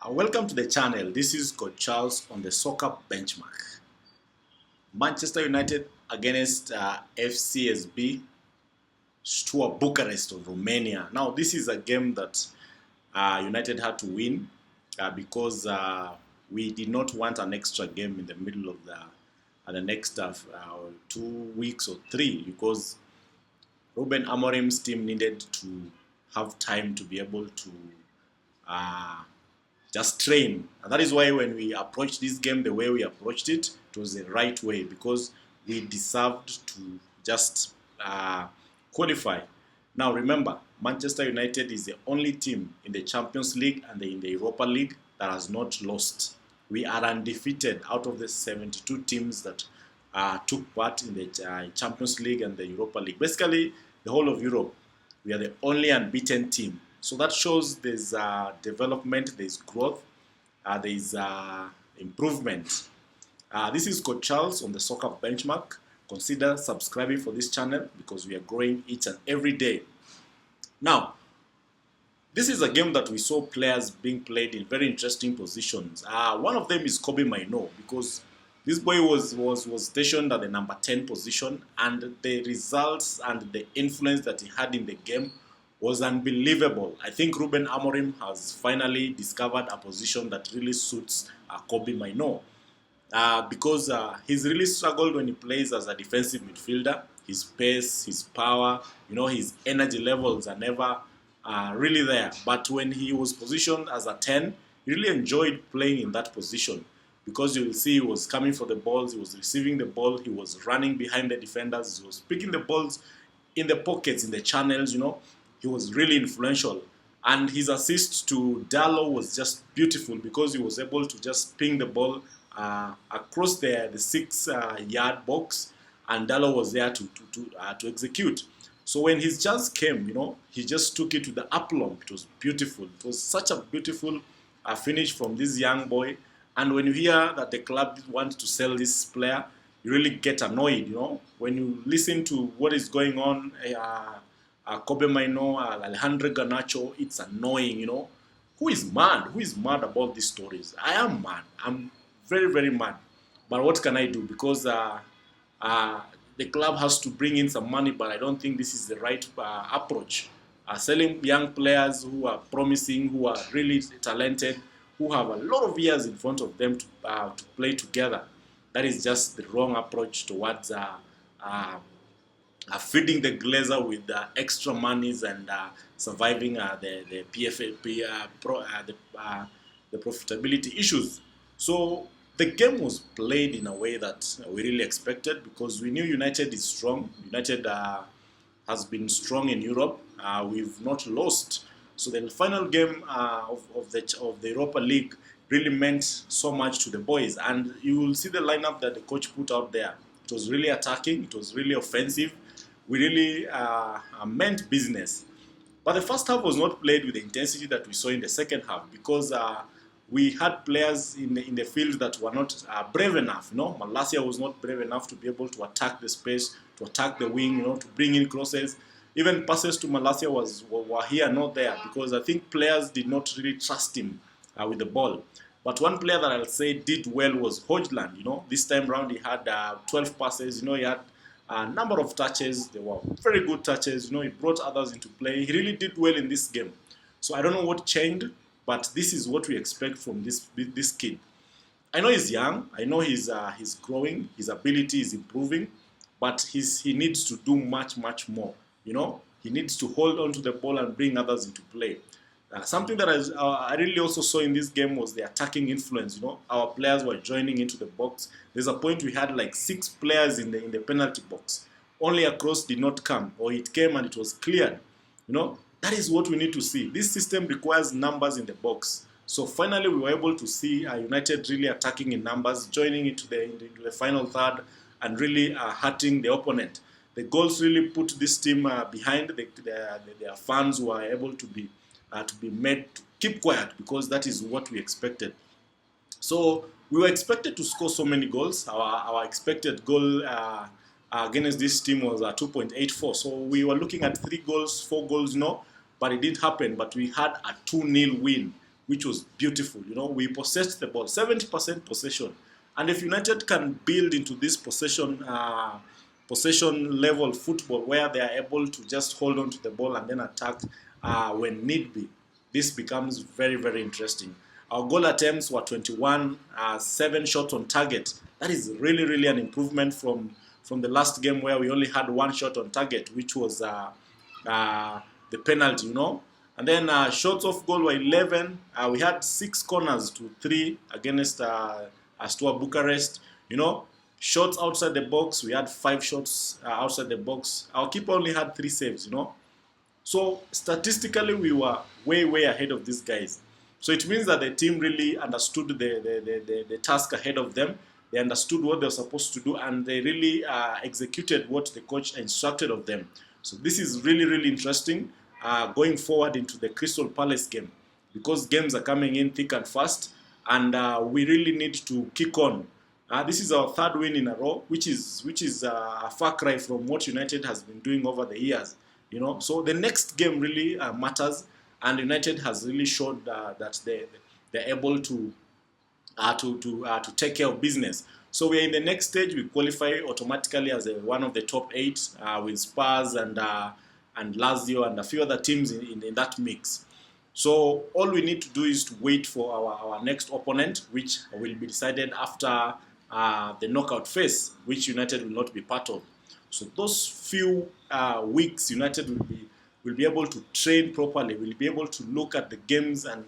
Welcome to the channel. This is Coach Charles on the soccer benchmark. Manchester United against FCSB, Steaua Bucharest of Romania. Now, this is a game that United had to win because we did not want an extra game in the middle of the next 2 weeks or 3, because Ruben Amorim's team needed to have time to be able to just train. And that is why when we approached this game the way we approached it, it was the right way, because we deserved to just qualify. Now remember, Manchester United is the only team in the Champions League and in the Europa League that has not lost. We are undefeated out of the 72 teams that took part in the Champions League and the Europa League. Basically, the whole of Europe, we are the only unbeaten team. So that shows there's development, there's growth, there's improvement. This is Coach Charles on the Soccer Benchmark. Consider subscribing for this channel because we are growing each and every day. Now, this is a game that we saw players being played in very interesting positions. One of them is Kobbi Mainoo, because this boy was stationed at the number 10 position, and the results and the influence that he had in the game was unbelievable. I think Ruben Amorim has finally discovered a position that really suits Kobbi Mainoo, because he's really struggled when he plays as a defensive midfielder. His pace, his power, his energy levels are never really there. But when he was positioned as a 10, he really enjoyed playing in that position, because you will see he was coming for the balls, he was receiving the ball, he was running behind the defenders, he was picking the balls in the pockets, in the channels, He was really influential. And his assist to Dalot was just beautiful, because he was able to just ping the ball across the 6-yard box, and Dalot was there to execute. So when his chance came, he just took it to the aplomb. It was beautiful. It was such a beautiful finish from this young boy. And when you hear that the club wants to sell this player, you really get annoyed, When you listen to what is going on, Kobbi Mainoo, Alejandro Garnacho, it's annoying, Who is mad? Who is mad about these stories? I am mad. I'm very, very mad. But what can I do? Because the club has to bring in some money, but I don't think this is the right approach. Selling young players who are promising, who are really talented, who have a lot of years in front of them to play together. That is just the wrong approach towards feeding the glazer with extra monies and surviving the profitability issues. So the game was played in a way that we really expected, because we knew United is strong. United has been strong in Europe. We've not lost. So the final game of the Europa League really meant so much to the boys. And you will see the lineup that the coach put out there. It was really attacking. It was really offensive. We really meant business. But the first half was not played with the intensity that we saw in the second half, because we had players in the field that were not brave enough. Malacia was not brave enough to be able to attack the space, to attack the wing, to bring in crosses. Even passes to Malacia were here, not there, because I think players did not really trust him with the ball. But one player that I'll say did well was Højlund. This time round he had 12 passes. He had a number of touches. They were very good touches. He brought others into play. He really did well in this game. So I don't know what changed, but this is what we expect from this kid. I know he's young. I know he's growing. His ability is improving, but he needs to do much, much more. He needs to hold on to the ball and bring others into play. Something that I really also saw in this game was the attacking influence. Our players were joining into the box. There's a point we had like 6 players in the penalty box. Only a cross did not come, or it came and it was cleared. That is what we need to see. This system requires numbers in the box. So finally, we were able to see United really attacking in numbers, joining into the final third, and really hurting the opponent. The goals really put this team behind. Their fans were able to be made to keep quiet, because that is what we expected. So we were expected to score so many goals. Our expected goal against this team was 2.84. So we were looking at 3 goals, 4 goals, but it didn't happen. But we had a 2-0 win which was beautiful. You know, we possessed the ball, 70% possession. And if United can build into this possession level football where they are able to just hold on to the ball and then attack when need be, this becomes very, very interesting. Our goal attempts were 21, 7 shots on target. That is really, really an improvement from the last game where we only had 1 shot on target, which was the penalty, you know. And then shots off goal were 11. We had 6 corners to 3 against Steaua Bucharest. You know, shots outside the box, we had 5 shots outside the box. Our keeper only had 3 saves, you know. So statistically, we were way, way ahead of these guys. So it means that the team really understood the task ahead of them. They understood what they were supposed to do, and they really executed what the coach instructed of them. So this is really, really interesting going forward into the Crystal Palace game, because games are coming in thick and fast, and we really need to kick on. This is our 3rd win in a row, which is a far cry from what United has been doing over the years. You know, so the next game really matters, and United has really showed that they're able to take care of business. So we are in the next stage. We qualify automatically as one of the top 8 with Spurs and Lazio and a few other teams in that mix. So all we need to do is to wait for our next opponent, which will be decided after the knockout phase, which United will not be part of. So those few weeks, United will be able to train properly. Will be able to look at the games and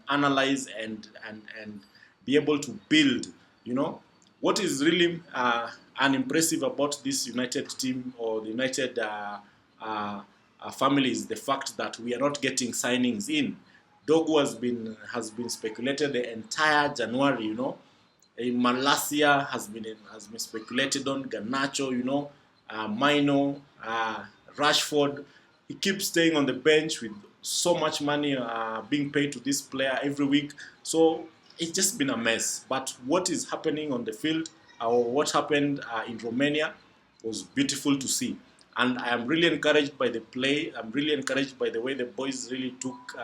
analyze and be able to build. You know, what is really unimpressive about this United team or the United family is the fact that we are not getting signings in. Diogo has been speculated the entire January. You know. Malacia has been speculated on, Garnacho, you know, Mainoo, Rashford. He keeps staying on the bench with so much money being paid to this player every week. So it's just been a mess. But what is happening on the field, or what happened in Romania, was beautiful to see. And I am really encouraged by the play. I'm really encouraged by the way the boys really took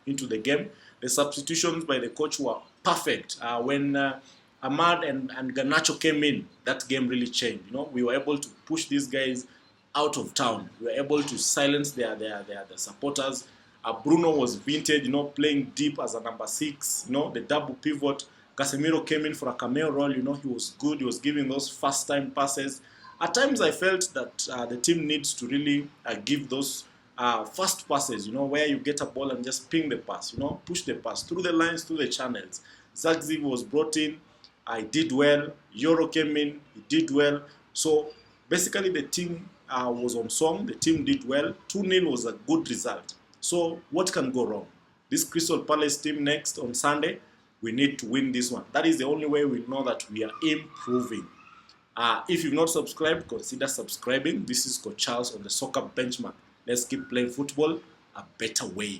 into the game. The substitutions by the coach were perfect. When Ahmad and Garnacho came in, that game really changed. You know, we were able to push these guys out of town. We were able to silence their supporters. Bruno was vintage, you know, playing deep as a number 6. You know, the double pivot. Casemiro came in for a cameo role. You know, he was good. He was giving those fast time passes. At times, I felt that the team needs to really give those fast passes. You know, where you get a ball and just ping the pass. You know, push the pass through the lines, through the channels. Zagzi was brought in. I did well. Euro came in. He did well. So basically, the team was on song. The team did well. 2-0 was a good result. So what can go wrong? This Crystal Palace team next on Sunday, we need to win this one. That is the only way we know that we are improving. If you've not subscribed, consider subscribing. This is Coach Charles on the Soccer Benchmark. Let's keep playing football a better way.